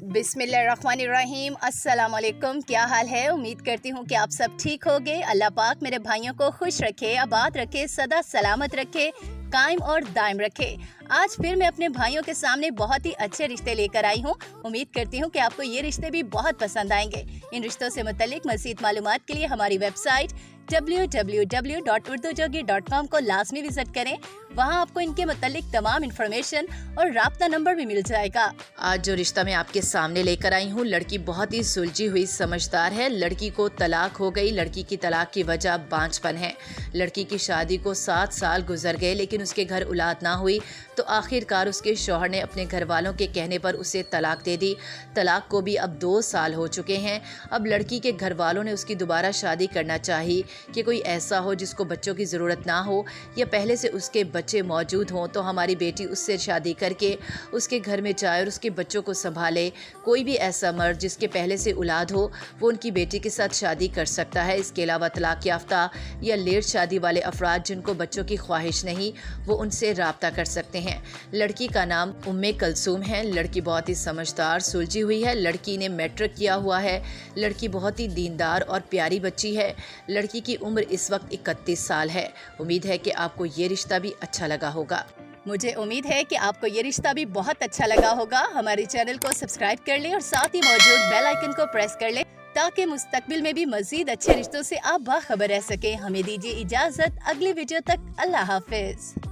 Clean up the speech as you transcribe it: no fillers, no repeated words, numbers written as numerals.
बिस्मिल्लाहिर्रहमानिर्रहीम। अस्सलाम वालेकुम। क्या हाल है? उम्मीद करती हूँ कि आप सब ठीक होंगे। अल्लाह पाक मेरे भाइयों को खुश रखे, आबाद रखे, सदा सलामत रखे, कायम और दायम रखे। आज फिर मैं अपने भाइयों के सामने बहुत ही अच्छे रिश्ते लेकर आई हूँ। उम्मीद करती हूँ कि आपको ये रिश्ते भी बहुत पसंद आएंगे। इन रिश्तों से मुतल्लिक मज़ीद मालूमात के लिए हमारी वेबसाइट www.urdujogi.com को लाजमी विजिट करें। वहाँ आपको इनके मुतल्लिक तमाम इन्फॉर्मेशन और राब्ता नंबर भी मिल जाएगा। आज जो रिश्ता मैं आपके सामने लेकर आई हूँ, लड़की बहुत ही सुलझी हुई समझदार है। लड़की को तलाक हो गई। लड़की की तलाक की वजह बांझपन है। लड़की की शादी को 7 साल गुजर गए, लेकिन उसके घर औलाद ना हुई तो आखिरकार उसके शौहर ने अपने घर वालों के कहने पर उसे तलाक दे दी। तलाक को भी अब 2 साल हो चुके हैं। अब लड़की के घर वालों ने उसकी दोबारा शादी करना चाही कि कोई ऐसा हो जिसको बच्चों की ज़रूरत ना हो, या पहले से उसके बच्चे मौजूद हों तो हमारी बेटी उससे शादी करके उसके घर में जाए और उसके बच्चों को संभाले। कोई भी ऐसा मर्द जिसके पहले से औलाद हो वो उनकी बेटी के साथ शादी कर सकता है। इसके अलावा तलाक याफ्ता या लेट शादी वाले अफराद जिनको बच्चों की ख्वाहिश नहीं, वो उनसे राब्ता कर सकते हैं। लड़की का नाम उम्मे कलसूम है। लड़की बहुत ही समझदार, सुलझी हुई है। लड़की ने मैट्रिक किया हुआ है। लड़की बहुत ही दीनदार और प्यारी बच्ची है। लड़की की उम्र इस वक्त 31 साल है। उम्मीद है कि आपको ये रिश्ता भी अच्छा लगा होगा। मुझे उम्मीद है कि आपको ये रिश्ता भी बहुत अच्छा लगा होगा। हमारे चैनल को सब्सक्राइब कर लें और साथ ही मौजूद बेल आइकन को प्रेस कर लें ताकि मुस्तकबिल में भी मजीद अच्छे रिश्तों से आप बाखबर रह सकें। हमें दीजिए इजाज़त। अगली वीडियो तक अल्लाह हाफिज।